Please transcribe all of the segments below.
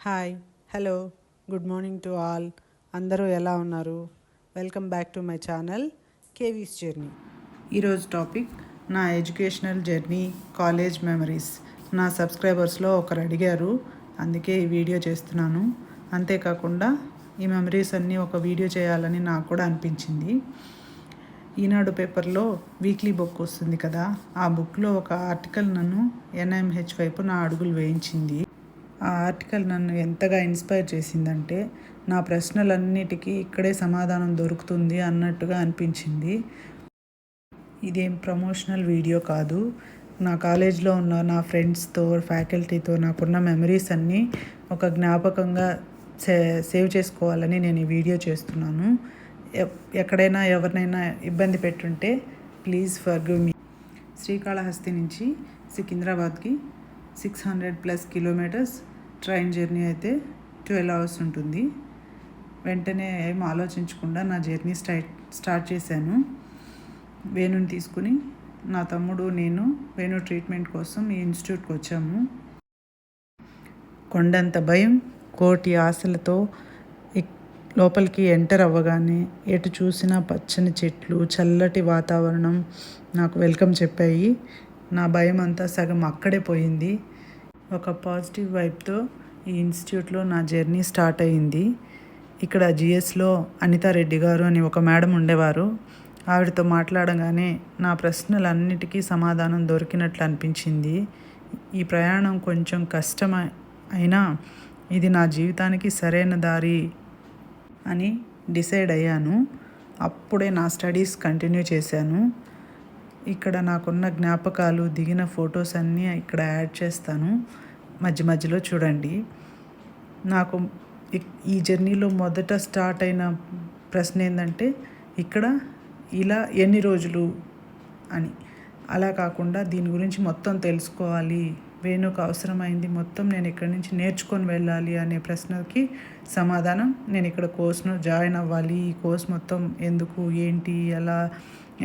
Hi, hello, good morning to all. అందరూ ఎలా ఉన్నారు? Welcome back to my channel KV's journey. ఈరోజు topic నా ఎడ్యుకేషనల్ జర్నీ, కాలేజ్ మెమరీస్. నా సబ్స్క్రైబర్స్లో ఒకరు అడిగారు, అందుకే ఈ వీడియో చేస్తున్నాను. అంతేకాకుండా ఈ మెమరీస్ అన్నీ ఒక వీడియో చేయాలని నాకు కూడా అనిపించింది. ఈనాడు పేపర్లో వీక్లీ బుక్ వస్తుంది కదా, ఆ బుక్లో ఒక ఆర్టికల్ నన్ను ఎన్ఎంహెచ్ వైపు నా అడుగులు వేయించింది. ఆ ఆర్టికల్ నన్ను ఎంతగా ఇన్స్పైర్ చేసిందంటే, నా ప్రశ్నలన్నిటికీ ఇక్కడే సమాధానం దొరుకుతుంది అన్నట్టుగా అనిపించింది. ఇదేం ప్రమోషనల్ వీడియో కాదు. నా కాలేజ్లో ఉన్న నా ఫ్రెండ్స్తో, ఫ్యాకల్టీతో నాకున్న మెమరీస్ అన్నీ ఒక జ్ఞాపకంగా సేవ్ చేసుకోవాలని నేను ఈ వీడియో చేస్తున్నాను. ఎక్కడైనా ఎవరినైనా ఇబ్బంది పెట్టుంటే ప్లీజ్ ఫర్గివ్ మీ. శ్రీకాళహస్తి నుంచి సికింద్రాబాద్కి 600+ కిలోమీటర్స్ ట్రైన్ జర్నీ అయితే 12 అవర్స్ ఉంటుంది. వెంటనే ఏం ఆలోచించకుండా నా జర్నీ స్టార్ట్ చేశాను. వేణుని తీసుకుని నా తమ్ముడు నేను వేణు ట్రీట్మెంట్ కోసం ఈ ఇన్స్టిట్యూట్కి వచ్చాము. కొండంత భయం, కోటి ఆశలతో లోపలికి ఎంటర్ అవ్వగానే ఎటు చూసినా పచ్చని చెట్లు, చల్లటి వాతావరణం నాకు వెల్కమ్ చెప్పాయి. నా భయం అంతా సగం అక్కడే పోయింది. ఒక పాజిటివ్ వైబ్తో ఈ ఇన్స్టిట్యూట్లో నా జర్నీ స్టార్ట్ అయ్యింది. ఇక్కడ జిఎస్లో అనితారెడ్డి గారు అని ఒక మేడం ఉండేవారు. ఆవిడతో మాట్లాడగానే నా ప్రశ్నలన్నిటికీ సమాధానం దొరికినట్లు అనిపించింది. ఈ ప్రయాణం కొంచెం కష్టం అయినా ఇది నా జీవితానికి సరైన దారి అని డిసైడ్ అయ్యాను. అప్పుడే నా స్టడీస్ కంటిన్యూ చేశాను. ఇక్కడ నాకున్న జ్ఞాపకాలు, దిగిన ఫొటోస్ అన్నీ ఇక్కడ యాడ్ చేస్తాను. మధ్య మధ్యలో చూడండి. నాకు ఈ జర్నీలో మొదట స్టార్ట్ అయిన ప్రశ్న ఏంటంటే, ఇక్కడ ఇలా ఎన్ని రోజులు అని. అలా కాకుండా దీని గురించి మొత్తం తెలుసుకోవాలి, వేణుకు అవసరమైంది మొత్తం నేను ఇక్కడి నుంచి నేర్చుకొని వెళ్ళాలి అనే ప్రశ్నకి సమాధానం, నేను ఇక్కడ కోర్సును జాయిన్ అవ్వాలి, ఈ కోర్స్ మొత్తం ఎందుకు, ఏంటి,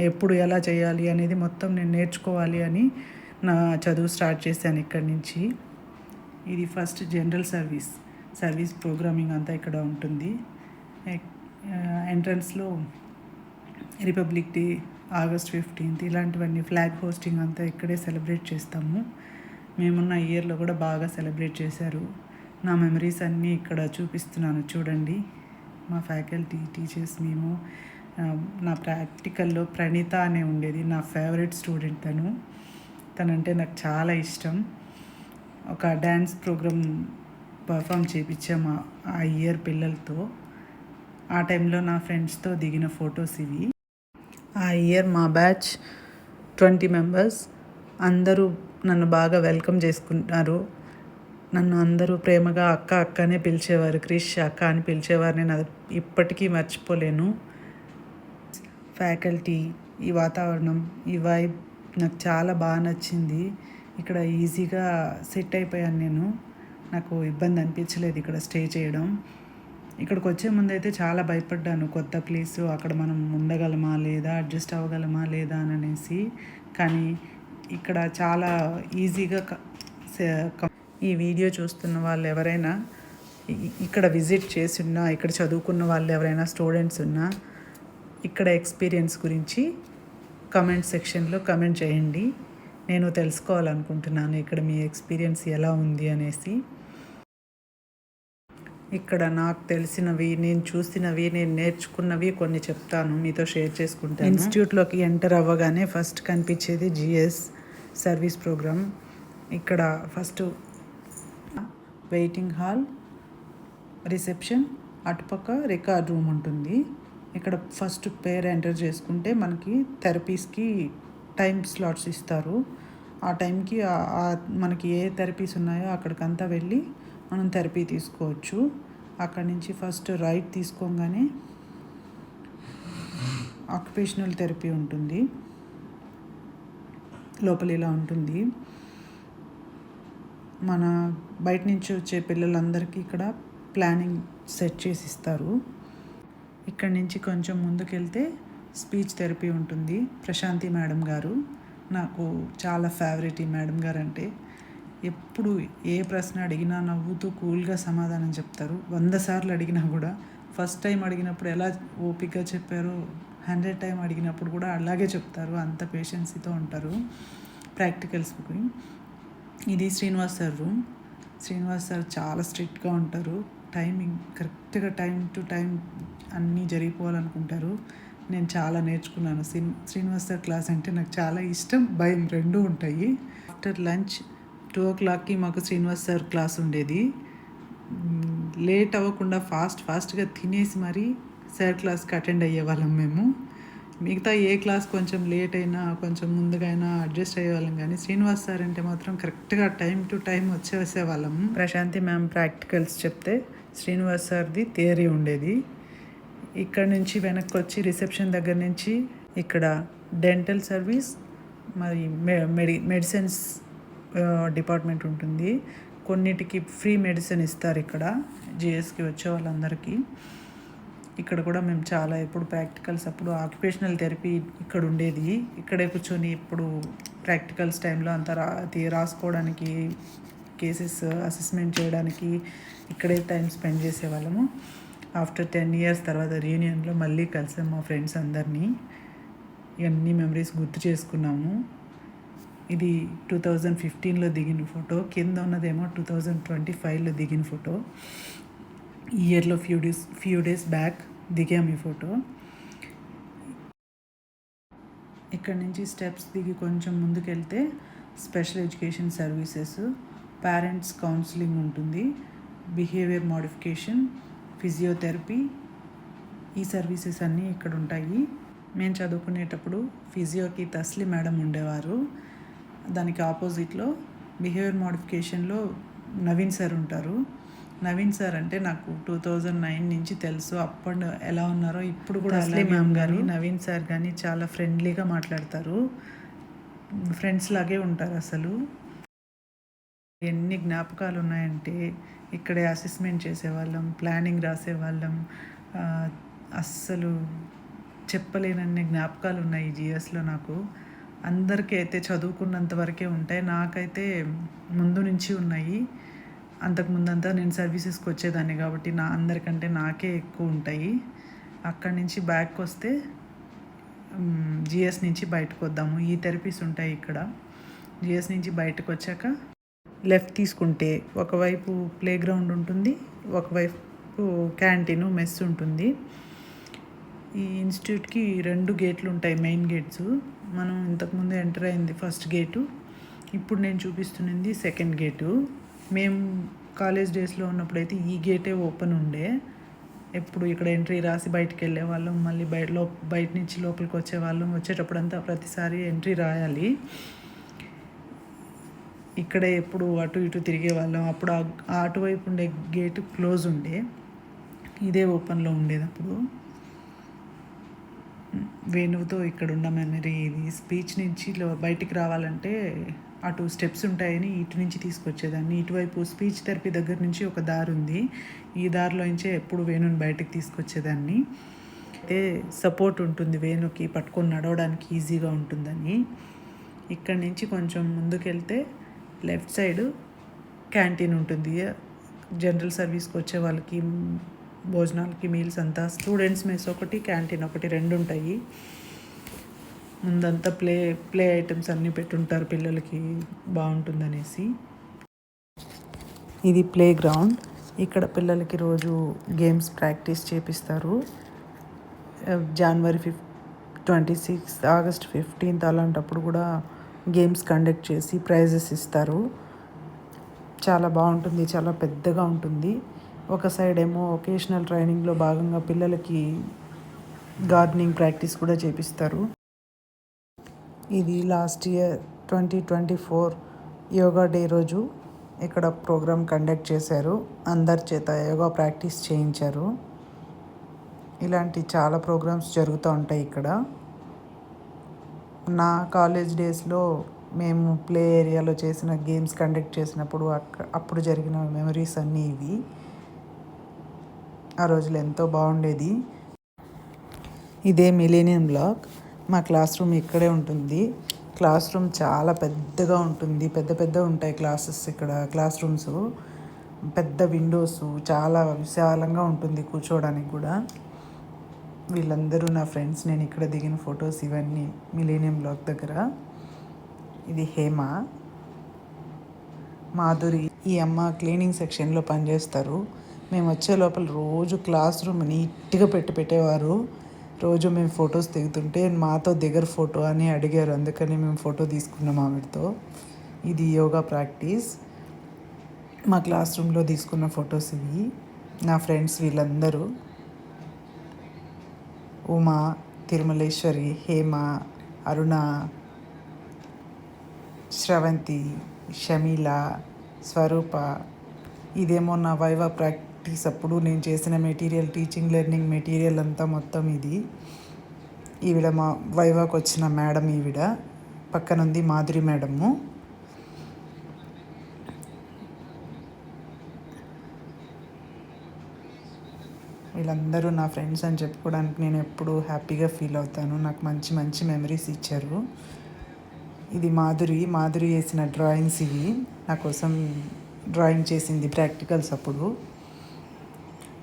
ఎప్పుడు ఎలా చేయాలి అనేది మొత్తం నేను నేర్చుకోవాలి అని నా చదువు స్టార్ట్ చేశాను ఇక్కడి నుంచి. ఇది ఫస్ట్ జనరల్ సర్వీస్ ప్రోగ్రామింగ్ అంతా ఇక్కడ ఉంటుంది. ఎంట్రన్స్లో రిపబ్లిక్ డే, ఆగస్ట్ 15 ఇలాంటివన్నీ, ఫ్లాగ్ హోస్టింగ్ అంతా ఇక్కడే సెలబ్రేట్ చేస్తాము. మేమున్న ఇయర్లో కూడా బాగా సెలబ్రేట్ చేశారు. నా మెమరీస్ అన్నీ ఇక్కడ చూపిస్తున్నాను చూడండి. మా ఫ్యాకల్టీ, టీచర్స్, మేము నా ప్రాక్టికల్లో ప్రణీత అనే ఉండేది, నా ఫేవరెట్ స్టూడెంట్. తనంటే నాకు చాలా ఇష్టం. ఒక డ్యాన్స్ ప్రోగ్రామ్ పర్ఫామ్ చేయించాము ఆ ఇయర్ పిల్లలతో. ఆ టైంలో నా ఫ్రెండ్స్తో దిగిన ఫొటోస్ ఇవి. ఆ ఇయర్ మా బ్యాచ్ 20 మెంబర్స్. అందరూ నన్ను బాగా వెల్కమ్ చేసుకుంటున్నారు. నన్ను అందరూ ప్రేమగా అక్కనే పిలిచేవారు. క్రిష్ అక్క అని పిలిచేవారు. నేను అది ఇప్పటికీ మర్చిపోలేను. ఫ్యాకల్టీ, ఈ వాతావరణం, ఈ వైబ్ నాకు చాలా బాగా నచ్చింది. ఇక్కడ ఈజీగా సెట్ అయిపోయాను నేను. నాకు ఇబ్బంది అనిపించలేదు ఇక్కడ స్టే చేయడం. ఇక్కడికి వచ్చే ముందు అయితే చాలా భయపడ్డాను. కొత్త ప్లేసు, అక్కడ మనం ఉండగలమా లేదా, అడ్జస్ట్ అవ్వగలమా లేదా అని అనేసి. కానీ ఇక్కడ చాలా ఈజీగా ఈ వీడియో చూస్తున్న వాళ్ళు ఎవరైనా ఇక్కడ విజిట్ చేసి ఉన్నా, ఇక్కడ చదువుకున్న వాళ్ళు ఎవరైనా స్టూడెంట్స్ ఉన్నా, ఇక్కడ ఎక్స్పీరియన్స్ గురించి కమెంట్ సెక్షన్లో కమెంట్ చేయండి. నేను తెలుసుకోవాలనుకుంటున్నాను ఇక్కడ మీ ఎక్స్పీరియన్స్ ఎలా ఉంది అనేసి. ఇక్కడ నాకు తెలిసినవి, నేను చూసినవి, నేను నేర్చుకున్నవి కొన్ని చెప్తాను, మీతో షేర్ చేసుకుంటాను. ఇన్స్టిట్యూట్లోకి ఎంటర్ అవ్వగానే ఫస్ట్ కనిపించేది జిఎస్ సర్వీస్ ప్రోగ్రామ్. ఇక్కడ ఫస్ట్ వెయిటింగ్ హాల్, రిసెప్షన్, అటుపక్క రికార్డ్ రూమ్ ఉంటుంది. ఇక్కడ ఫస్ట్ పేరు ఎంటర్ చేసుకుంటే మనకి థెరపీస్కి టైం స్లాట్స్ ఇస్తారు. ఆ టైంకి మనకి ఏ థెరపీస్ ఉన్నాయో అక్కడికంతా వెళ్ళి మనం థెరపీ తీసుకోవచ్చు. అక్కడి నుంచి ఫస్ట్ రైట్ తీసుకోగానే ఆక్యుపేషనల్ థెరపీ ఉంటుంది. లోపల ఇలా ఉంటుంది. మన బయట నుంచి వచ్చే పిల్లలందరికీ ఇక్కడ ప్లానింగ్ సెట్ చేసి ఇస్తారు. ఇక్కడి నుంచి కొంచెం ముందుకెళ్తే స్పీచ్ థెరపీ ఉంటుంది. ప్రశాంతి మేడం గారు నాకు చాలా ఫేవరెట్ ఈ మేడం గారు అంటే. ఎప్పుడు ఏ ప్రశ్న అడిగినా నవ్వుతూ కూల్గా సమాధానం చెప్తారు. 100 సార్లు అడిగినా కూడా ఫస్ట్ టైం అడిగినప్పుడు ఎలా ఓపికగా చెప్పారో 100 టైం అడిగినప్పుడు కూడా అలాగే చెప్తారు. అంత పేషెన్సీతో ఉంటారు. ప్రాక్టికల్స్కి ఇది Srinivas sir room. Srinivas sir చాలా స్ట్రిక్ట్గా ఉంటారు. టైమింగ్ కరెక్ట్గా టైం టు టైం అన్నీ జరిగిపోవాలనుకుంటారు. నేను చాలా నేర్చుకున్నాను. శ్రీనివాస్ సార్ క్లాస్ అంటే నాకు చాలా ఇష్టం, భయం రెండూ ఉంటాయి. ఆఫ్టర్ లంచ్ 2 o'clockకి మాకు శ్రీనివాస్ సార్ క్లాస్ ఉండేది. లేట్ అవ్వకుండా ఫాస్ట్గా తినేసి మరీ సార్ క్లాస్కి అటెండ్ అయ్యేవాళ్ళం మేము. మిగతా ఏ క్లాస్ కొంచెం లేట్ అయినా కొంచెం ముందుగా అయినా అడ్జస్ట్ అయ్యేవాళ్ళం, కానీ శ్రీనివాస్ సార్ అంటే మాత్రం కరెక్ట్గా టైం టు టైం వచ్చేసేవాళ్ళం. ప్రశాంతి మ్యామ్ ప్రాక్టికల్స్ చెప్తే శ్రీనివాస్ సార్ది థియరీ ఉండేది. ఇక్కడ నుంచి వెనక్కి వచ్చి రిసెప్షన్ దగ్గర నుంచి ఇక్కడ డెంటల్ సర్వీస్ మరి మెడిసిన్స్ డిపార్ట్మెంట్ ఉంటుంది. కొన్నిటికి ఫ్రీ మెడిసిన్ ఇస్తారు ఇక్కడ జిఎస్కి వచ్చే వాళ్ళందరికీ. ఇక్కడ కూడా మేము చాలా ఎప్పుడు ప్రాక్టికల్స్ అప్పుడు ఆక్యుపేషనల్ థెరపీ ఇక్కడ ఉండేది. ఇక్కడే కూర్చొని ఇప్పుడు ప్రాక్టికల్స్ టైంలో అంతా రాసుకోవడానికి, కేసెస్ అసెస్మెంట్ చేయడానికి ఇక్కడే టైం స్పెండ్ చేసేవాళ్ళము. ఆఫ్టర్ 10 years తర్వాత రీయూనియన్లో మళ్ళీ కలిసాం మా ఫ్రెండ్స్ అందరినీ. ఇవన్నీ మెమరీస్ గుర్తు చేసుకున్నాము. ఇది 2015లో దిగిన ఫోటో. కింద ఉన్నదేమో 2025లో దిగిన ఫోటో. ఈ ఇయర్లో ఫ్యూ డేస్ బ్యాక్ దిగాము ఈ ఫోటో. ఇక్కడ నుంచి స్టెప్స్ దిగి కొంచెం ముందుకెళ్తే special education services, parents counselling ఉంటుంది, బిహేవియర్ మోడిఫికేషన్, ఫిజియోథెరపీ, ఈ సర్వీసెస్ అన్నీ ఇక్కడ ఉంటాయి. మేము చదువుకునేటప్పుడు ఫిజియోకి తస్లి మేడం ఉండేవారు. దానికి ఆపోజిట్లో బిహేవియర్ మోడిఫికేషన్లో నవీన్ సార్ ఉంటారు. నవీన్ సార్ అంటే నాకు 2009 నుంచి తెలుసు. అప్పుడు ఎలా ఉన్నారో ఇప్పుడు కూడా తస్లి మ్యామ్ కానీ నవీన్ సార్ కానీ చాలా ఫ్రెండ్లీగా మాట్లాడతారు. ఫ్రెండ్స్ లాగే ఉంటారు అసలు. ఎన్ని జ్ఞాపకాలు ఉన్నాయంటే ఇక్కడే అసెస్మెంట్ చేసేవాళ్ళం, ప్లానింగ్ రాసేవాళ్ళం. అస్సలు చెప్పలేనన్ని జ్ఞాపకాలు ఉన్నాయి ఈ జిఎస్లో నాకు. అందరికీ అయితే చదువుకున్నంత వరకే ఉంటాయి, నాకైతే ముందు నుంచి ఉన్నాయి. అంతకుముందంతా నేను సర్వీసెస్కి వచ్చేదాన్ని కాబట్టి అందరికంటే నాకే ఎక్కువ ఉంటాయి. అక్కడి నుంచి బ్యాక్ వస్తే జిఎస్ నుంచి బయటకు వద్దాము. ఈ థెరపీస్ ఉంటాయి ఇక్కడ. జిఎస్ నుంచి బయటకు వచ్చాక లెఫ్ట్ తీసుకుంటే ఒకవైపు ప్లే గ్రౌండ్ ఉంటుంది, ఒకవైపు క్యాంటీను మెస్ ఉంటుంది. ఈ ఇన్స్టిట్యూట్కి 2 గేట్లు ఉంటాయి, మెయిన్ గేట్స్. మనం ఇంతకుముందు ఎంటర్ అయింది ఫస్ట్ గేటు, ఇప్పుడు నేను చూపిస్తున్నది సెకండ్ గేటు. మేము కాలేజ్ డేస్లో ఉన్నప్పుడైతే ఈ గేటే ఓపెన్ ఉండే. ఎప్పుడు ఇక్కడ ఎంట్రీ రాసి బయటికి వెళ్ళే వాళ్ళం, మళ్ళీ బయట నుంచి లోపలికి వచ్చేవాళ్ళం. వచ్చేటప్పుడంతా ప్రతిసారి ఎంట్రీ రాయాలి. ఇక్కడే ఎప్పుడు అటు ఇటు తిరిగే వాళ్ళం. అప్పుడు అటువైపు ఉండే గేటు క్లోజ్ ఉండే, ఇదే ఓపెన్లో ఉండేది అప్పుడు. వేణువుతో ఇక్కడ ఉన్న మెమరీ ఇది. స్పీచ్ నుంచి బయటికి రావాలంటే అటు స్టెప్స్ ఉంటాయని ఇటు నుంచి తీసుకొచ్చేదాన్ని. ఇటువైపు స్పీచ్ థెరపీ దగ్గర నుంచి ఒక దారి ఉంది, ఈ దారిలో నుంచే ఎప్పుడు వేణుని బయటికి తీసుకొచ్చేదాన్ని. అయితే సపోర్ట్ ఉంటుంది వేణుకి, పట్టుకొని నడవడానికి ఈజీగా ఉంటుందని. ఇక్కడి నుంచి కొంచెం ముందుకెళ్తే లెఫ్ట్ సైడ్ క్యాంటీన్ ఉంటుంది. జనరల్ సర్వీస్కి వచ్చే వాళ్ళకి భోజనాలకి మీల్స్ అంతా. స్టూడెంట్స్ మెస్ ఒకటి, క్యాంటీన్ ఒకటి, 2 ఉంటాయి. ముందంతా ప్లే ఐటమ్స్ అన్నీ పెట్టుంటారు పిల్లలకి బాగుంటుందనేసి. ఇది ప్లే గ్రౌండ్. ఇక్కడ పిల్లలకి రోజు గేమ్స్ ప్రాక్టీస్ చేపిస్తారు. January 26, August 15 అలాంటప్పుడు కూడా గేమ్స్ కండక్ట్ చేసి ప్రైజెస్ ఇస్తారు. చాలా బాగుంటుంది, చాలా పెద్దగా ఉంటుంది. ఒక సైడ్ ఏమో ఒకేషనల్ ట్రైనింగ్లో భాగంగా పిల్లలకి గార్డెనింగ్ ప్రాక్టీస్ కూడా చేపిస్తారు. ఇది లాస్ట్ ఇయర్ 2024 యోగా డే రోజు ఇక్కడ ప్రోగ్రామ్ కండక్ట్ చేశారు. అందరి చేత యోగా ప్రాక్టీస్ చేయించారు. ఇలాంటి చాలా ప్రోగ్రామ్స్ జరుగుతూ ఉంటాయి ఇక్కడ. నా కాలేజ్ డేస్లో మేము ప్లే ఏరియాలో చేసిన గేమ్స్ కండక్ట్ చేసినప్పుడు అప్పుడు జరిగిన మెమరీస్ అన్నీ ఇవి. ఆ రోజులు ఎంతో బాగుండేది. ఇదే మిలీనియం బ్లాక్. మా క్లాస్ రూమ్ ఇక్కడే ఉంటుంది. క్లాస్ రూమ్ చాలా పెద్దగా ఉంటుంది. పెద్ద పెద్ద ఉంటాయి క్లాసెస్ ఇక్కడ క్లాస్ రూమ్స్. పెద్ద విండోస్, చాలా విశాలంగా ఉంటుంది కూర్చోవడానికి కూడా. వీళ్ళందరూ నా ఫ్రెండ్స్. నేను ఇక్కడ దిగిన ఫొటోస్ ఇవన్నీ మిలీనియం బ్లాక్ దగ్గర. ఇది హేమ, మాధురి. ఈ అమ్మ క్లీనింగ్ సెక్షన్లో పనిచేస్తారు. మేము వచ్చే లోపల రోజు క్లాస్ రూమ్ నీట్గా పెట్టేవారు. రోజు మేము ఫొటోస్ దిగుతుంటే మాతో దగ్గర ఫోటో అని అడిగారు. అందుకని మేము ఫోటో తీసుకున్నాం ఆవిడతో. ఇది యోగా ప్రాక్టీస్. మా క్లాస్ రూమ్లో తీసుకున్న ఫొటోస్ ఇవి. నా ఫ్రెండ్స్ వీళ్ళందరూ ఉమా, తిరుమలేశ్వరి, హేమ, అరుణ, శ్రవంతి, షమీల, స్వరూప. ఇదేమో నా వైవా ప్రాక్టీస్ అప్పుడు నేను చేసిన మెటీరియల్, టీచింగ్ లెర్నింగ్ మెటీరియల్ అంతా మొత్తం ఇది. ఈవిడ మా వైవాకి వచ్చిన మేడం. ఈవిడ పక్కనుంది మాధురి మేడము. వీళ్ళందరూ నా ఫ్రెండ్స్ అని చెప్పుకోవడానికి నేను ఎప్పుడూ హ్యాపీగా ఫీల్ అవుతాను. నాకు మంచి మంచి మెమరీస్ ఇచ్చారు. ఇది మాధురి వేసిన డ్రాయింగ్స్ ఇవి. నా కోసం డ్రాయింగ్ చేసింది ప్రాక్టికల్స్ అప్పుడు.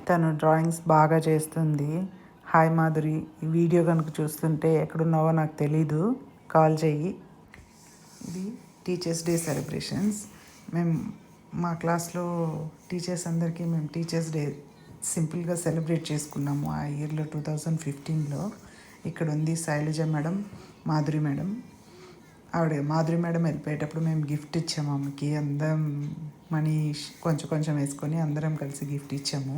తను డ్రాయింగ్స్ బాగా చేస్తుంది. హాయ్ మాధురి, ఈ వీడియో కనుక చూస్తుంటే ఎక్కడున్నావో నాకు తెలీదు, కాల్ చెయ్యి. ఇది టీచర్స్ డే సెలబ్రేషన్స్. మేము మా క్లాస్లో టీచర్స్ అందరికీ మేము టీచర్స్ డే సింపుల్గా సెలబ్రేట్ చేసుకున్నాము ఆ ఇయర్లో 2015లో. ఇక్కడ ఉంది Sailaja madam, Madhuri madam. Madhuri madam వెళ్ళిపోయేటప్పుడు మేము గిఫ్ట్ ఇచ్చాము ఆమెకి. అందరం మనీ కొంచెం కొంచెం వేసుకొని అందరం కలిసి గిఫ్ట్ ఇచ్చాము.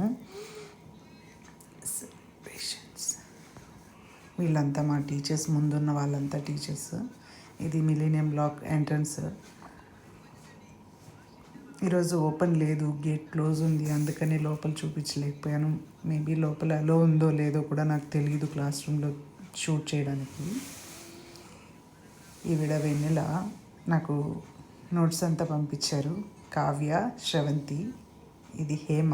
వీళ్ళంతా మా టీచర్స్, ముందున్న వాళ్ళంతా టీచర్స్. ఇది మిలీనియం బ్లాక్ ఎంట్రన్స్. ఈరోజు ఓపెన్ లేదు, గేట్ క్లోజ్ ఉంది. అందుకని లోపల చూపించలేకపోయాను. మేబీ లోపల అలో ఉందో లేదో కూడా నాకు తెలియదు క్లాస్ రూమ్లో షూట్ చేయడానికి. ఈవిడ వెన్నెల నాకు నోట్స్ అంతా పంపించారు. కావ్య, శ్రవంతి. ఇది హేమ.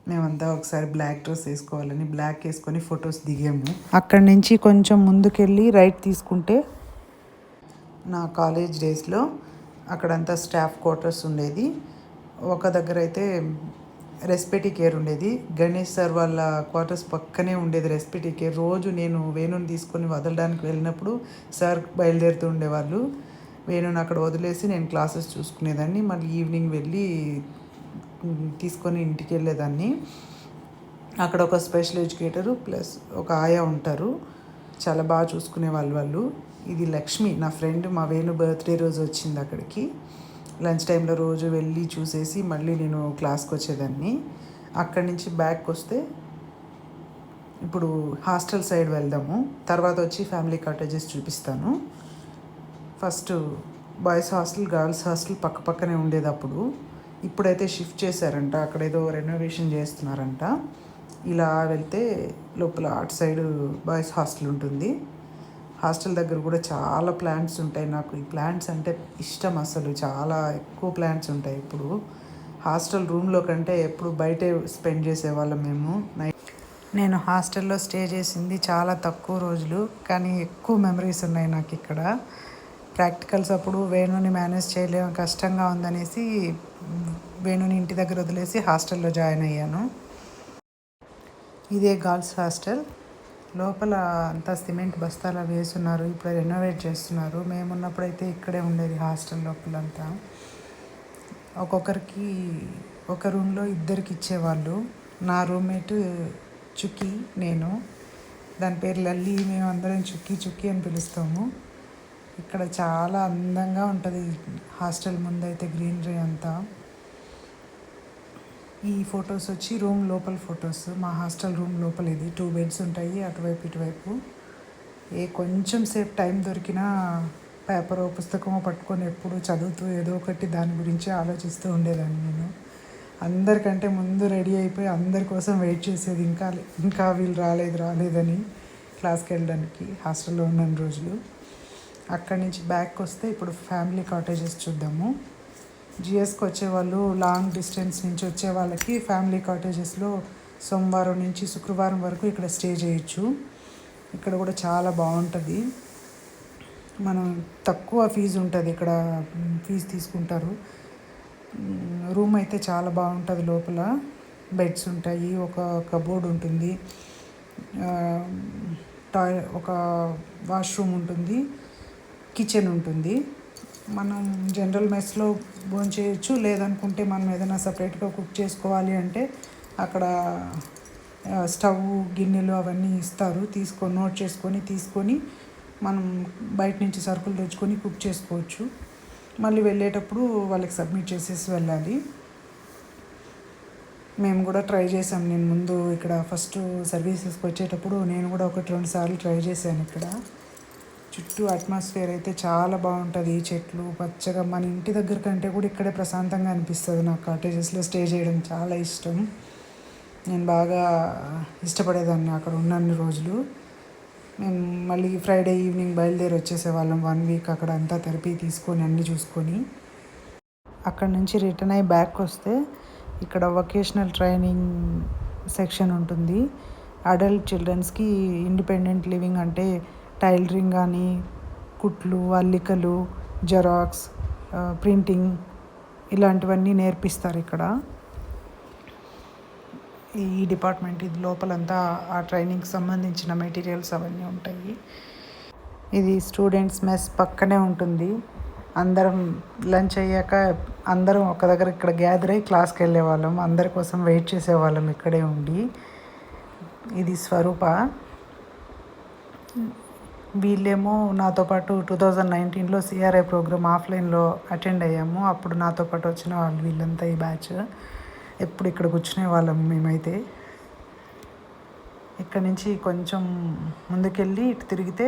మేమంతా ఒకసారి బ్లాక్ డ్రెస్ వేసుకోవాలని బ్లాక్ వేసుకొని ఫొటోస్ దిగాము. అక్కడి నుంచి కొంచెం ముందుకెళ్ళి రైట్ తీసుకుంటే నా కాలేజ్ డేస్లో అక్కడంతా స్టాఫ్ క్వార్టర్స్ ఉండేది. ఒక దగ్గర అయితే రెస్పిటీ కేర్ ఉండేది. గణేష్ సార్ వాళ్ళ క్వార్టర్స్ పక్కనే ఉండేది రెస్పిటీ కేర్. రోజు నేను వేణుని తీసుకొని వదలడానికి వెళ్ళినప్పుడు సార్ బయలుదేరుతూ ఉండేవాళ్ళు. వేణుని అక్కడ వదిలేసి నేను క్లాసెస్ చూసుకునేదాన్ని. మళ్ళీ ఈవినింగ్ వెళ్ళి తీసుకొని ఇంటికి వెళ్ళేదాన్ని. అక్కడ ఒక స్పెషల్ ఎడ్యుకేటరు ప్లస్ ఒక ఆయా ఉంటారు. చాలా బాగా చూసుకునే వాళ్ళు. ఇది లక్ష్మి, నా ఫ్రెండ్. మా వేణు బర్త్డే రోజు వచ్చింది అక్కడికి. లంచ్ టైంలో రోజు వెళ్ళి చూసేసి మళ్ళీ నేను క్లాస్కి వచ్చేదాన్ని. అక్కడి నుంచి బ్యాక్ వస్తే ఇప్పుడు హాస్టల్ సైడ్ వెళ్దాము. తర్వాత వచ్చి ఫ్యామిలీ కాటేజెస్ చూపిస్తాను. First boys hostel, girls hostel పక్క పక్కనే ఉండేది అప్పుడు. ఇప్పుడైతే షిఫ్ట్ చేశారంట. అక్కడ ఏదో రెనోవేషన్ చేస్తున్నారంట. ఇలా వెళ్తే లోపల అటు సైడ్ బాయ్స్ హాస్టల్ ఉంటుంది. హాస్టల్ దగ్గర కూడా చాలా ప్లాంట్స్ ఉంటాయి. నాకు ఈ ప్లాంట్స్ అంటే ఇష్టం. అసలు చాలా ఎక్కువ ప్లాంట్స్ ఉంటాయి. ఇప్పుడు హాస్టల్ రూమ్లో కంటే ఎప్పుడు బయటే స్పెండ్ చేసేవాళ్ళం మేము. నేను హాస్టల్లో స్టే చేసింది చాలా తక్కువ రోజులు, కానీ ఎక్కువ మెమరీస్ ఉన్నాయి నాకు ఇక్కడ. ప్రాక్టికల్స్ అప్పుడు వేణుని మేనేజ్ చేయలేము, కష్టంగా ఉందనేసి వేణుని ఇంటి దగ్గర వదిలేసి హాస్టల్లో జాయిన్ అయ్యాను. ఇదే గర్ల్స్ హాస్టల్. లోపల అంతా సిమెంట్ బస్తాలు వేస్తున్నారు. ఇప్పుడు రెనోవేట్ చేస్తున్నారు. మేమున్నప్పుడైతే ఇక్కడే ఉండేది హాస్టల్ లోపలంతా. ఒక్కొక్కరికి ఒక రూమ్లో ఇద్దరికి ఇచ్చేవాళ్ళు. నా రూమ్మేట్ చుక్కీ, నేను. దాని పేరు లల్లి. మేము అందరం చుక్కీ అని పిలుస్తాము. ఇక్కడ చాలా అందంగా ఉంటుంది హాస్టల్ ముందైతే గ్రీనరీ అంతా. ఈ ఫొటోస్ వచ్చి రూమ్ లోపల ఫొటోస్. మా హాస్టల్ రూమ్ లోపల ఇది 2 బెడ్స్ ఉంటాయి, అటువైపు ఇటువైపు. కొంచెం సేపు టైం దొరికినా పేపరో పుస్తకమో పట్టుకొని ఎప్పుడు చదువుతూ ఏదో ఒకటి దాని గురించి ఆలోచిస్తూ ఉండేదాన్ని నేను. అందరికంటే ముందు రెడీ అయిపోయి అందరి కోసం వెయిట్ చేసేది. ఇంకా వీళ్ళు రాలేదని క్లాస్కి వెళ్ళడానికి హాస్టల్లో ఉన్న రోజులు. అక్కడి నుంచి బ్యాక్ వస్తే ఇప్పుడు ఫ్యామిలీ కాటేజెస్ చూద్దాము. జిఎస్కి వచ్చేవాళ్ళు, లాంగ్ డిస్టెన్స్ నుంచి వచ్చే వాళ్ళకి ఫ్యామిలీ కాటేజెస్లో సోమవారం నుంచి శుక్రవారం వరకు ఇక్కడ స్టే చేయొచ్చు. ఇక్కడ కూడా చాలా బాగుంటుంది. మనం తక్కువ ఫీజు ఉంటుంది ఇక్కడ, ఫీజు తీసుకుంటారు. రూమ్ అయితే చాలా బాగుంటుంది. లోపల బెడ్స్ ఉంటాయి, ఒక కబోర్డ్ ఉంటుంది, ఒక వాష్రూమ్ ఉంటుంది, కిచెన్ ఉంటుంది. మనం జనరల్ మెస్లో భోంచేయచ్చు, లేదనుకుంటే మనం ఏదైనా సపరేట్గా కుక్ చేసుకోవాలి అంటే అక్కడ స్టవ్, గిన్నెలు అవన్నీ ఇస్తారు. నోట్ చేసుకొని తీసుకొని మనం బయట నుంచి సరుకులు తెచ్చుకొని కుక్ చేసుకోవచ్చు. మళ్ళీ వెళ్ళేటప్పుడు వాళ్ళకి సబ్మిట్ చేసేసి వెళ్ళాలి. మేము కూడా ట్రై చేసాం. నేను ముందు ఇక్కడ ఫస్ట్ సర్వీసెస్కి వచ్చేటప్పుడు నేను కూడా 1-2 సార్లు ట్రై చేశాను. ఇక్కడ చుట్టూ అట్మాస్ఫియర్ అయితే చాలా బాగుంటుంది. చెట్లు పచ్చగా, మన ఇంటి దగ్గర కంటే కూడా ఇక్కడే ప్రశాంతంగా అనిపిస్తుంది. నాకు కాటేజెస్లో స్టే చేయడం చాలా ఇష్టం. నేను బాగా ఇష్టపడేదాన్ని అక్కడ ఉన్నన్ని రోజులు. మేము మళ్ళీ ఫ్రైడే ఈవినింగ్ బయలుదేరి వచ్చేసేవాళ్ళం. 1 వీక్ అక్కడ అంతా థెరపీ తీసుకొని అన్నీ చూసుకొని అక్కడ నుంచి రిటర్న్ అయ్యి బ్యాక్ వస్తే ఇక్కడ వొకేషనల్ ట్రైనింగ్ సెక్షన్ ఉంటుంది. అడల్ట్ చిల్డ్రన్స్కి ఇండిపెండెంట్ లివింగ్ అంటే టైలరింగ్ కానీ, కుట్లు, అల్లికలు, జెరాక్స్, ప్రింటింగ్ ఇలాంటివన్నీ నేర్పిస్తారు ఇక్కడ. ఈ డిపార్ట్మెంట్ ఇది లోపలంతా ఆ ట్రైనింగ్కి సంబంధించిన మెటీరియల్స్ అవన్నీ ఉంటాయి. ఇది స్టూడెంట్స్ మెస్ పక్కనే ఉంటుంది. అందరం లంచ్ అయ్యాక అందరం ఒక దగ్గర ఇక్కడ గ్యాదర్ అయ్యి క్లాస్కి వెళ్ళేవాళ్ళం. అందరి కోసం వెయిట్ చేసేవాళ్ళం ఇక్కడే ఉండి. ఇది స్వరూప. వీళ్ళేమో నాతో పాటు 2019లో సిఆర్ఐ ప్రోగ్రామ్ ఆఫ్లైన్లో అటెండ్ అయ్యాము. అప్పుడు నాతో పాటు వచ్చిన వాళ్ళు వీళ్ళంతా ఈ బ్యాచ్. ఎప్పుడు ఇక్కడ కూర్చునే వాళ్ళం మేమైతే. ఇక్కడ నుంచి కొంచెం ముందుకెళ్ళి ఇటు తిరిగితే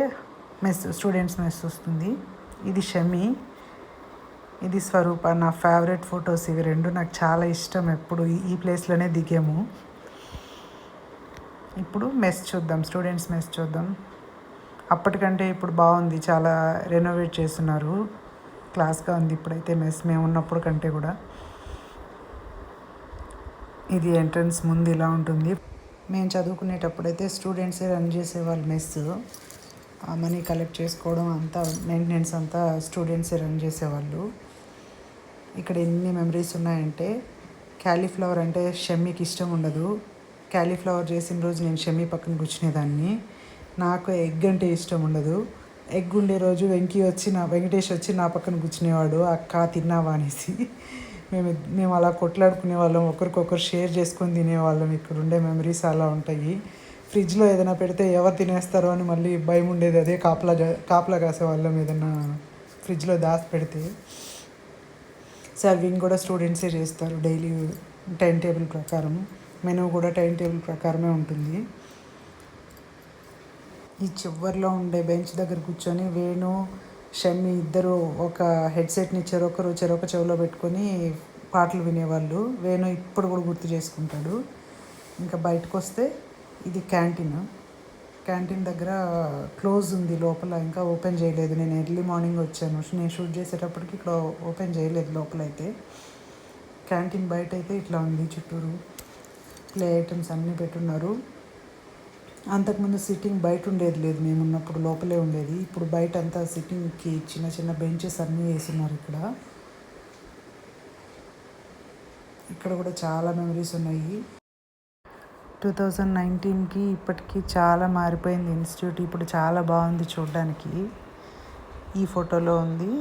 స్టూడెంట్స్ మెస్ వస్తుంది. ఇది షమి, ఇది స్వరూప. నా ఫేవరెట్ ఫొటోస్ ఇవి రెండు. నాకు చాలా ఇష్టం. ఎప్పుడు ఈ ప్లేస్లోనే దిగాము. ఇప్పుడు మెస్ చూద్దాం, స్టూడెంట్స్ మెస్ చూద్దాం. అప్పటికంటే ఇప్పుడు బాగుంది, చాలా రెనోవేట్ చేస్తున్నారు. క్లాస్గా ఉంది ఇప్పుడైతే మెస్ మేము ఉన్నప్పుడు కంటే కూడా. ఇది ఎంట్రన్స్ ముందు ఇలా ఉంటుంది. మేము చదువుకునేటప్పుడైతే స్టూడెంట్సే రన్ చేసేవాళ్ళు మెస్. మనీ కలెక్ట్ చేసుకోవడం అంతా, మెయింటెనెన్స్ అంతా స్టూడెంట్సే రన్ చేసేవాళ్ళు. ఇక్కడ ఎన్ని మెమరీస్ ఉన్నాయంటే, క్యాలీఫ్లవర్ అంటే షమ్మీకి ఇష్టం ఉండదు. క్యాలీఫ్లవర్ చేసిన రోజు నేను షమ్మీ పక్కన కూర్చునేదాన్ని. నాకు ఎగ్ అంటే ఇష్టం ఉండదు. ఎగ్ ఉండే రోజు వెంకటేష్ వచ్చి నా పక్కన కూర్చునేవాడు, అక్క తిన్నావా అనేసి. మేము అలా కొట్లాడుకునే వాళ్ళం, ఒకరికొకరు షేర్ చేసుకొని తినేవాళ్ళం. ఇక్కడ ఉండే మెమరీస్ అలా ఉంటాయి. ఫ్రిడ్జ్లో ఏదైనా పెడితే ఎవరు తినేస్తారో అని మళ్ళీ భయం ఉండేది. అదే కాపలా కాసేవాళ్ళం ఏదైనా ఫ్రిడ్జ్లో దాచి పెడితే. సర్వింగ్ కూడా స్టూడెంట్సే చేస్తారు డైలీ టైం టేబుల్ ప్రకారం. మెనూ కూడా టైం టేబుల్ ప్రకారమే ఉంటుంది. ఈ చివరిలో ఉండే బెంచ్ దగ్గర కూర్చొని వేణు, షమ్మి ఇద్దరు ఒక హెడ్సెట్ని చెరొక చెవిలో పెట్టుకొని పాటలు వినేవాళ్ళు. వేణు ఇప్పుడు కూడా గుర్తు చేసుకుంటాడు. ఇంకా బయటకు వస్తే ఇది క్యాంటీన్ దగ్గర క్లోజ్ ఉంది. లోపల ఇంకా ఓపెన్ చేయలేదు. నేను ఎర్లీ మార్నింగ్ వచ్చాను. నేను షూట్ చేసేటప్పటికి ఇక్కడ ఓపెన్ చేయలేదు లోపలైతే. క్యాంటీన్ బయట అయితే ఇట్లా ఉంది. చుట్టూరు ప్లే ఐటమ్స్ అన్నీ పెట్టున్నారు. అంతకుముందు సిట్టింగ్ బయట ఉండేది లేదు, మేము ఉన్నప్పుడు లోపలే ఉండేది. ఇప్పుడు బయట అంతా సిట్టింగ్కి చిన్న చిన్న బెంచెస్ అన్నీ వేస్తున్నారు. ఇక్కడ కూడా చాలా మెమరీస్ ఉన్నాయి. 2019కి ఇప్పటికీ చాలా మారిపోయింది ఇన్స్టిట్యూట్. ఇప్పుడు చాలా బాగుంది చూడడానికి. ఈ ఫోటోలో ఉంది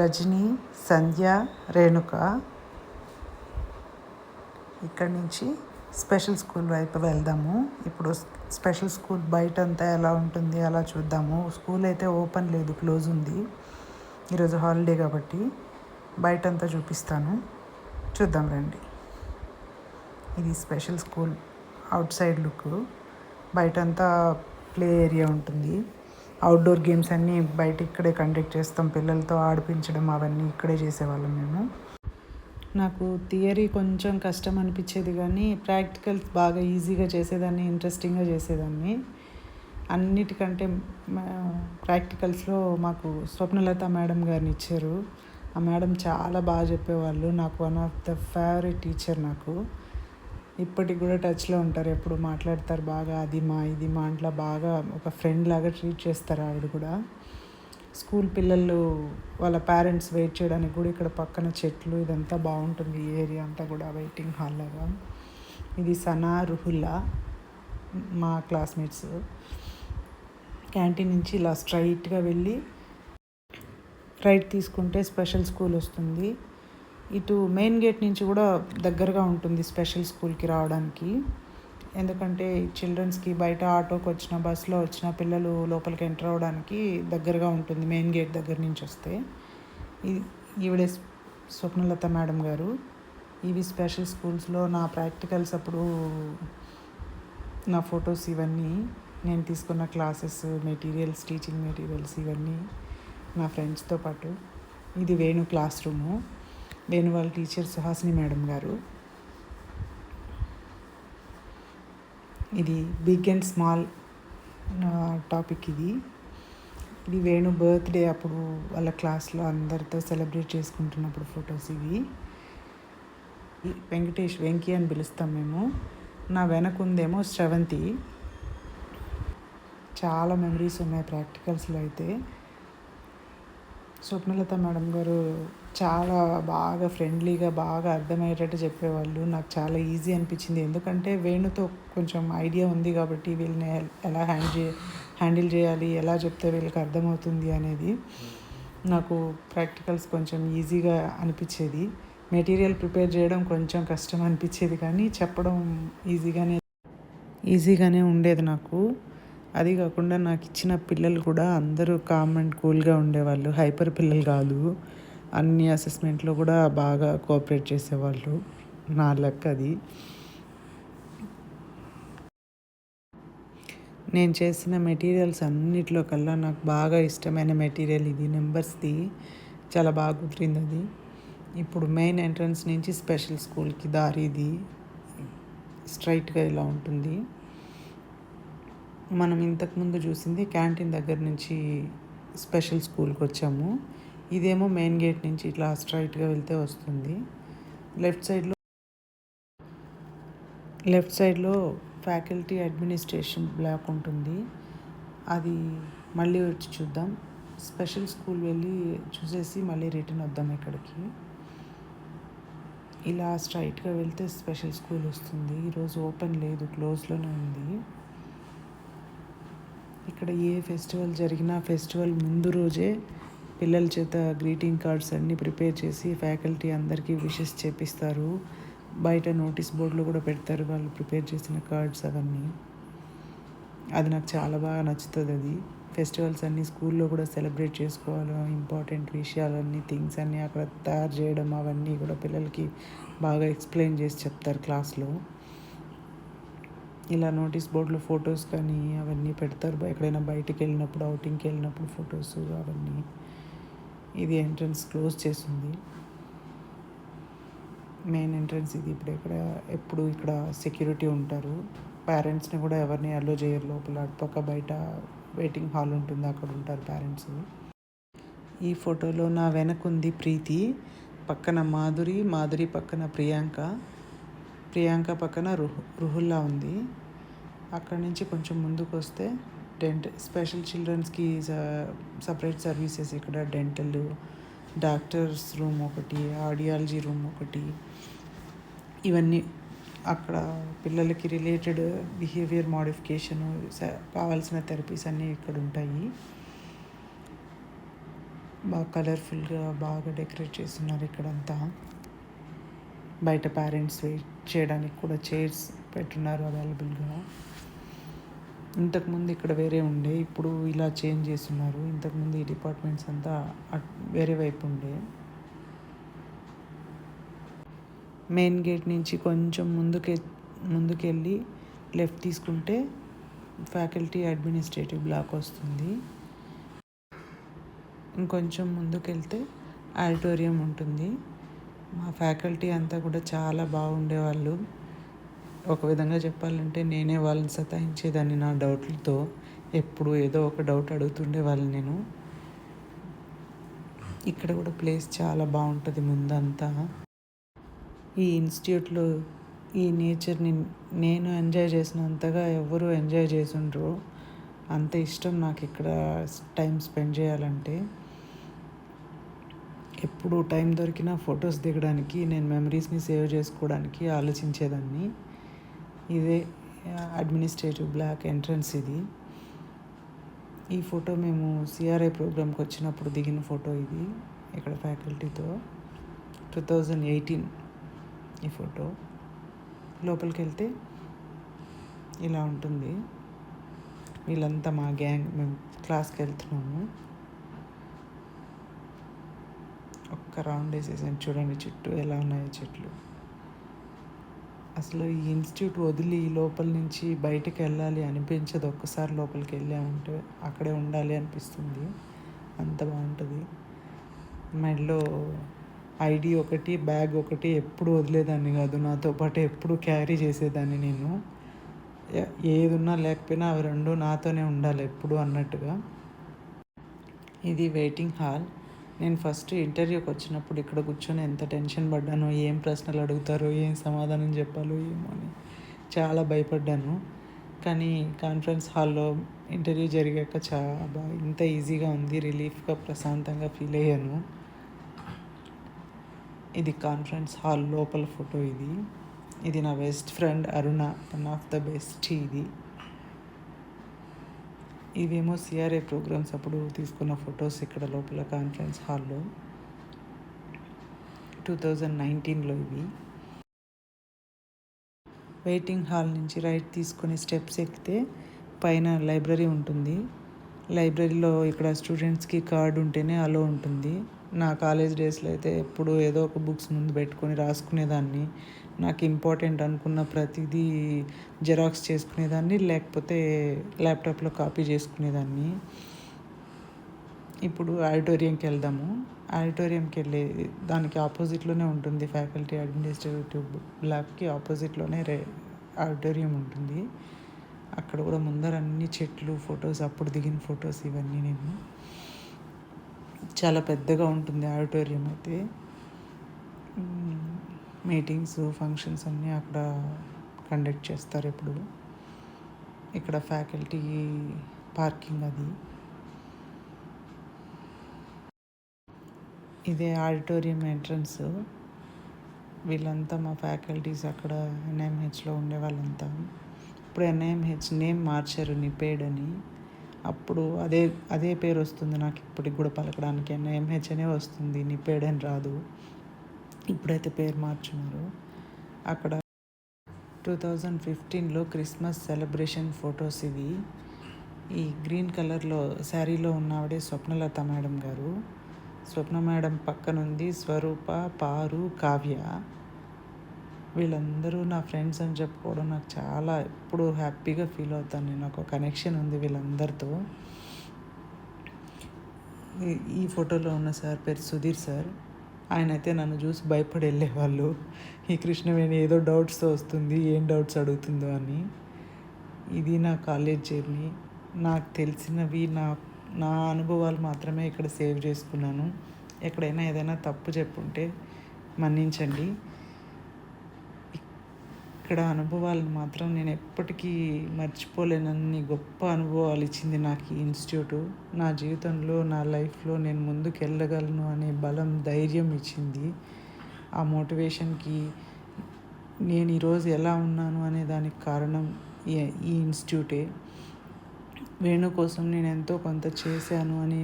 రజని, సంధ్య, రేణుక. ఇక్కడి నుంచి స్పెషల్ స్కూల్ వైపు వెళ్దాము. ఇప్పుడు స్పెషల్ స్కూల్ బయట అంతా ఎలా ఉంటుంది అలా చూద్దాము. స్కూల్ అయితే ఓపెన్ లేదు, క్లోజ్ ఉంది. ఈరోజు హాలిడే కాబట్టి బయట అంతా చూపిస్తాను, చూద్దాం రండి. ఇది special school out side look. బయట అంతా ప్లే ఏరియా ఉంటుంది. అవుట్డోర్ గేమ్స్ అన్నీ బయట ఇక్కడే కండక్ట్ చేస్తాం. పిల్లలతో ఆడిపించడం అవన్నీ ఇక్కడే చేసేవాళ్ళం మేము. నాకు థియరీ కొంచెం కష్టం అనిపించేది, కానీ ప్రాక్టికల్స్ బాగా ఈజీగా చేసేదాన్ని, ఇంట్రెస్టింగ్గా చేసేదాన్ని. అన్నిటికంటే ప్రాక్టికల్స్లో మాకు స్వప్నలత మేడం గారిని ఇచ్చారు. ఆ మేడం చాలా బాగా చెప్పేవాళ్ళు. నాకు one of the favourite teacher. నాకు ఇప్పటికి కూడా టచ్లో ఉంటారు, ఎప్పుడు మాట్లాడతారు బాగా. అది మా ఇది మా ఇంట్లో బాగా ఒక ఫ్రెండ్ లాగా ట్రీట్ చేస్తారు ఆవిడ కూడా. స్కూల్ పిల్లలు వాళ్ళ పేరెంట్స్ వెయిట్ చేయడానికి కూడా ఇక్కడ పక్కన చెట్లు ఇదంతా బాగుంటుంది. ఈ ఏరియా అంతా కూడా వెయిటింగ్ హాల్ లాగా. ఇది సనా రుహుల్లా మా క్లాస్మేట్స్. క్యాంటీన్ నుంచి ఇలా స్ట్రైట్గా వెళ్ళి రైట్ తీసుకుంటే స్పెషల్ స్కూల్ వస్తుంది. ఇటు మెయిన్ గేట్ నుంచి కూడా దగ్గరగా ఉంటుంది స్పెషల్ స్కూల్కి రావడానికి. ఎందుకంటే చిల్డ్రన్స్కి బయట ఆటోకి వచ్చిన బస్సులో వచ్చిన పిల్లలు లోపలికి ఎంటర్ అవ్వడానికి దగ్గరగా ఉంటుంది మెయిన్ గేట్ దగ్గర నుంచి వస్తే. ఈవిడే స్వప్నలత మేడం గారు. ఇవి స్పెషల్ స్కూల్స్లో నా ప్రాక్టికల్స్ అప్పుడు నా ఫొటోస్ ఇవన్నీ నేను తీసుకున్న క్లాసెస్ మెటీరియల్స్ టీచింగ్ మెటీరియల్స్ ఇవన్నీ నా ఫ్రెండ్స్తో పాటు. ఇది వేణు క్లాస్ రూము. వేణు వాళ్ళ టీచర్ సుహాసిని మేడం గారు. ఇది బిగ్ అండ్ స్మాల్ టాపిక్. ఇది వేణు బర్త్డే అప్పుడు వాళ్ళ క్లాస్లో అందరితో సెలబ్రేట్ చేసుకుంటున్నప్పుడు ఫొటోస్ ఇవి. వెంకీ అని పిలుస్తాం మేము. నా వెనక ఉందేమో శ్రవంతి. చాలా మెమరీస్ ఉన్నాయి ప్రాక్టికల్స్లో అయితే. స్వప్నలత మేడం గారు చాలా బాగా ఫ్రెండ్లీగా బాగా అర్థమయ్యేటట్టు చెప్పేవాళ్ళు. నాకు చాలా ఈజీ అనిపించింది. ఎందుకంటే వేణుతో కొంచెం ఐడియా ఉంది కాబట్టి వీళ్ళని ఎలా హ్యాండిల్ చేయాలి, ఎలా చెప్తే వీళ్ళకి అర్థమవుతుంది అనేది నాకు ప్రాక్టికల్స్ కొంచెం ఈజీగా అనిపించేది. మెటీరియల్ ప్రిపేర్ చేయడం కొంచెం కష్టం అనిపించేది, కానీ చెప్పడం ఈజీగానే ఉండేది నాకు. అది కాకుండా నాకు ఇచ్చిన పిల్లలు కూడా అందరూ కామ్ అండ్ కూల్గా ఉండేవాళ్ళు. హైపర్ పిల్లలు కాదు. అన్ని అసెస్మెంట్లో కూడా బాగా కోఆపరేట్ చేసేవాళ్ళు. నా లక్ అది. నేను చేసిన మెటీరియల్స్ అన్నిట్లో కల్లా నాకు బాగా ఇష్టమైన మెటీరియల్ ఇది నెంబర్స్ది. చాలా బాగా కుదిరింది అది. ఇప్పుడు మెయిన్ ఎంట్రన్స్ నుంచి స్పెషల్ స్కూల్కి దారి ఇది స్ట్రైట్గా ఇలా ఉంటుంది. మనం ఇంతకుముందు చూసింది క్యాంటీన్ దగ్గర నుంచి స్పెషల్ స్కూల్కి వచ్చాము. ఇదేమో మెయిన్ గేట్ నుంచి ఇట్లా స్ట్రైట్గా వెళ్తే వస్తుంది. లెఫ్ట్ సైడ్లో ఫ్యాకల్టీ అడ్మినిస్ట్రేషన్ బ్లాక్ ఉంటుంది. అది మళ్ళీ వచ్చి చూద్దాం. స్పెషల్ స్కూల్ వెళ్ళి చూసేసి మళ్ళీ రిటర్న్ వద్దాం ఇక్కడికి. ఇలా స్ట్రైట్గా వెళ్తే స్పెషల్ స్కూల్ వస్తుంది. ఈరోజు ఓపెన్ లేదు, క్లోజ్లోనే ఉంది. ఇక్కడ ఏ ఫెస్టివల్ జరిగినా ఫెస్టివల్ ముందు రోజే పిల్లల చేత గ్రీటింగ్ కార్డ్స్ అన్నీ ప్రిపేర్ చేసి ఫ్యాకల్టీ అందరికీ విషెస్ చేపిస్తారు. బయట నోటీస్ బోర్డులో కూడా పెడతారు వాళ్ళు ప్రిపేర్ చేసిన కార్డ్స్ అవన్నీ. అది నాకు చాలా బాగా నచ్చుతుంది. అది ఫెస్టివల్స్ అన్నీ స్కూల్లో కూడా సెలబ్రేట్ చేసుకోవాలి. ఇంపార్టెంట్ విషయాలన్నీ థింగ్స్ అన్నీ అక్కడ తయారు చేయడం అవన్నీ కూడా పిల్లలకి బాగా ఎక్స్ప్లెయిన్ చేసి చెప్తారు క్లాస్లో. ఇలా నోటీస్ బోర్డులో ఫొటోస్ కానీ అవన్నీ పెడతారు. ఎక్కడైనా బయటికి వెళ్ళినప్పుడు అవుటింగ్కి వెళ్ళినప్పుడు ఫొటోస్ అవన్నీ. ఇది ఎంట్రన్స్ క్లోజ్ చేసింది. మెయిన్ ఎంట్రన్స్ ఇది. ఎప్పుడు ఇక్కడ సెక్యూరిటీ ఉంటారు. పేరెంట్స్ని కూడా ఎవరిని అలో చేయరు లోపల. అటుపక్క బయట వెయిటింగ్ హాల్ ఉంటుంది, అక్కడ ఉంటారు పేరెంట్స్. ఈ ఫోటోలో నా వెనక ఉంది ప్రీతి, పక్కన మాధురి పక్కన ప్రియాంక పక్కన రుహుల్లా ఉంది. అక్కడి నుంచి కొంచెం ముందుకు వస్తే స్పెషల్ చిల్డ్రన్స్కి సపరేట్ సర్వీసెస్ ఇక్కడ డెంటల్, డాక్టర్స్ రూమ్ ఒకటి, ఆడియాలజీ రూమ్ ఒకటి, ఇవన్నీ అక్కడ పిల్లలకి రిలేటెడ్ బిహేవియర్ మోడిఫికేషన్ కావాల్సిన థెరపీస్ అన్నీ ఇక్కడ ఉంటాయి. బాగా కలర్ఫుల్గా బాగా డెకరేట్ చేస్తున్నారు ఇక్కడంతా. బయట పేరెంట్స్ వెయిట్ చేయడానికి కూడా చైర్స్ పెట్టున్నారు అవైలబుల్గా. ఇంతకుముందు ఇక్కడ వేరే ఉండే, ఇప్పుడు ఇలా చేంజ్ చేస్తున్నారు. ఇంతకుముందు ఈ డిపార్ట్మెంట్స్ అంతా వేరే వైపు ఉండే. మెయిన్ గేట్ నుంచి కొంచెం ముందుకెళ్ళి లెఫ్ట్ తీసుకుంటే ఫ్యాకల్టీ అడ్మినిస్ట్రేటివ్ బ్లాక్ వస్తుంది. ఇంకొంచెం ముందుకెళ్తే ఆడిటోరియం ఉంటుంది. మా ఫ్యాకల్టీ అంతా కూడా చాలా బాగుండేవాళ్ళు. ఒక విధంగా చెప్పాలంటే నేనే వాళ్ళని సతాయించేదాన్ని నా డౌట్లతో. ఎప్పుడు ఏదో ఒక డౌట్ అడుగుతుండే వాళ్ళని నేను. ఇక్కడ కూడా ప్లేస్ చాలా బాగుంటుంది ముందంతా. ఈ ఇన్స్టిట్యూట్లో ఈ నేచర్ని నేను ఎంజాయ్ చేసినంతగా ఎవరు ఎంజాయ్ చేసుండ్రు. అంత ఇష్టం నాకు ఇక్కడ టైం స్పెండ్ చేయాలంటే. ఎప్పుడు టైం దొరికినా ఫొటోస్ దిగడానికి, నేను మెమరీస్ని సేవ్ చేసుకోవడానికి ఆలోచించేదాన్ని. ఇదే అడ్మినిస్ట్రేటివ్ బ్లాక్ ఎంట్రన్స్ ఇది. ఈ ఫోటో మేము సిఆర్ఐ ప్రోగ్రామ్కి వచ్చినప్పుడు దిగిన ఫోటో ఇది, ఇక్కడ ఫ్యాకల్టీతో. 2018 ఈ ఫోటో. లోపలికి వెళ్తే ఇలా ఉంటుంది. వీళ్ళంతా మా గ్యాంగ్, మేము క్లాస్కి వెళ్తున్నాము. ఒక్క రౌండ్ వేసేసాను, చూడండి చుట్టూ ఎలా ఉన్నాయో చెట్లు. అసలు ఈ ఇన్స్టిట్యూట్ వదిలి లోపల నుంచి బయటకు వెళ్ళాలి అనిపించదు. ఒక్కసారి లోపలికి వెళ్ళామంటే అక్కడే ఉండాలి అనిపిస్తుంది, అంత బాగుంటుంది. మెడలో ఐడి ఒకటి, బ్యాగ్ ఒకటి ఎప్పుడు వదిలేదాన్ని కాదు, నాతో పాటు ఎప్పుడు క్యారీ చేసేదాన్ని నేను. ఏది ఉన్నా లేకపోయినా అవి రెండు నాతోనే ఉండాలి ఎప్పుడు అన్నట్టుగా. ఇది వెయిటింగ్ హాల్. నేను ఫస్ట్ ఇంటర్వ్యూకి వచ్చినప్పుడు ఇక్కడ కూర్చొని ఎంత టెన్షన్ పడ్డానో, ఏం ప్రశ్నలు అడుగుతారో, ఏం సమాధానం చెప్పాలో ఏమో అని చాలా భయపడ్డాను. కానీ కాన్ఫరెన్స్ హాల్లో ఇంటర్వ్యూ జరిగాక చాలా ఇంత ఈజీగా ఉంది, రిలీఫ్గా ప్రశాంతంగా ఫీల్ అయ్యాను. ఇది కాన్ఫరెన్స్ హాల్ లోపల ఫోటో. ఇది నా best friend Aruna, one of the best. ఇవేమో సిఆర్ఏ ప్రోగ్రామ్స్ అప్పుడు తీసుకున్న ఫొటోస్ ఇక్కడ లోపల కాన్ఫరెన్స్ హాల్లో. 2019లో ఇవి. వెయిటింగ్ హాల్ నుంచి రైట్ తీసుకొని స్టెప్స్ ఎక్కితే పైన లైబ్రరీ ఉంటుంది. లైబ్రరీలో ఇక్కడ స్టూడెంట్స్కి కార్డు ఉంటేనే అలో ఉంటుంది. నా కాలేజ్ డేస్లో అయితే ఎప్పుడు ఏదో ఒక బుక్స్ ముందు పెట్టుకొని రాసుకునేదాన్ని. నాకు ఇంపార్టెంట్ అనుకున్న ప్రతిదీ జెరాక్స్ చేసుకునేదాన్ని, లేకపోతే ల్యాప్టాప్లో కాపీ చేసుకునేదాన్ని. ఇప్పుడు ఆడిటోరియంకి వెళ్దాము. ఆడిటోరియంకి వెళ్ళే దానికి ఆపోజిట్లోనే ఉంటుంది, ఫ్యాకల్టీ అడ్మినిస్ట్రేటివ్ బ్లాక్కి ఆపోజిట్లోనే ఆడిటోరియం ఉంటుంది. అక్కడ కూడా ముందర అన్ని చెట్లు, ఫొటోస్, అప్పుడు దిగిన ఫొటోస్ ఇవన్నీ. నేను చాలా పెద్దగా ఉంటుంది ఆడిటోరియం అయితే. మీటింగ్స్, ఫంక్షన్స్ అన్నీ అక్కడ కండక్ట్ చేస్తారు ఎప్పుడు. ఇక్కడ ఫ్యాకల్టీ పార్కింగ్ అది. ఇదే ఆడిటోరియం ఎంట్రన్స్. వీళ్ళంతా మా ఫ్యాకల్టీస్ అక్కడ ఎన్ఐఎంహెచ్లో ఉండే వాళ్ళంతా. ఇప్పుడు ఎన్ఐఎంహెచ్ నేమ్ మార్చారు, నిపేడ్ అని. అప్పుడు అదే పేరు వస్తుంది నాకు ఇప్పటికి కూడా పలకడానికి. ఎన్ఐఎంహెచ్ అనే వస్తుంది, నిపేడ్ అని రాదు. ఇప్పుడైతే పేరు మార్చున్నారు. అక్కడ 2015లో క్రిస్మస్ సెలబ్రేషన్ ఫొటోస్ ఇవి. ఈ గ్రీన్ కలర్లో శారీలో ఉన్నవాడే స్వప్నలత మేడం గారు. స్వప్న మేడం పక్కనుంది స్వరూప, పారు, కావ్య. వీళ్ళందరూ నా ఫ్రెండ్స్ అని చెప్పుకోవడం నాకు చాలా ఎప్పుడు హ్యాపీగా ఫీల్ అవుతాను. నేను ఒక కనెక్షన్ ఉంది వీళ్ళందరితో. ఈ ఫోటోలో ఉన్న సార్ పేరు సుధీర్ సార్. ఆయన అయితే నన్ను చూసి భయపడి వెళ్ళేవాళ్ళు. ఈ కృష్ణవేణి ఏదో డౌట్స్తో వస్తుంది, ఏం డౌట్స్ అడుగుతుందో అని. ఇది నా కాలేజ్ జర్నీ. నాకు తెలిసినవి, నా అనుభవాలు మాత్రమే ఇక్కడ సేవ్ చేసుకున్నాను. ఎక్కడైనా ఏదైనా తప్పు చెప్పుంటే మన్నించండి. ఇక్కడ అనుభవాలను మాత్రం నేను ఎప్పటికీ మర్చిపోలేనన్ని గొప్ప అనుభవాలు ఇచ్చింది నాకు ఈ ఇన్స్టిట్యూటు. నా జీవితంలో, నా లైఫ్లో నేను ముందుకు వెళ్ళగలను అనే బలం, ధైర్యం ఇచ్చింది. ఆ మోటివేషన్కి నేను ఈరోజు ఎలా ఉన్నాను అనే దానికి కారణం ఈ ఇన్స్టిట్యూటే. వేణు కోసం నేను ఎంతో కొంత చేశాను అని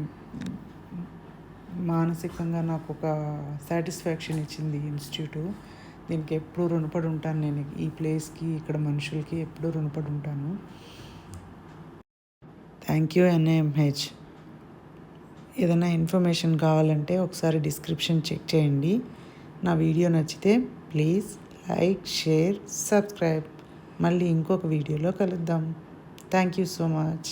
మానసికంగా నాకు ఒక సాటిస్ఫాక్షన్ ఇచ్చింది ఈ ఇన్స్టిట్యూటు. దీనికి ఎప్పుడూ రుణపడి ఉంటాను. నేను ఈ ప్లేస్కి, ఇక్కడ మనుషులకి ఎప్పుడూ రుణపడి ఉంటాను. Thank you NIMH. ఏదైనా ఇన్ఫర్మేషన్ కావాలంటే ఒకసారి డిస్క్రిప్షన్ చెక్ చేయండి. నా వీడియో నచ్చితే ప్లీజ్ లైక్, షేర్, సబ్స్క్రైబ్. మళ్ళీ ఇంకొక వీడియోలో కలుద్దాం. Thank you so much.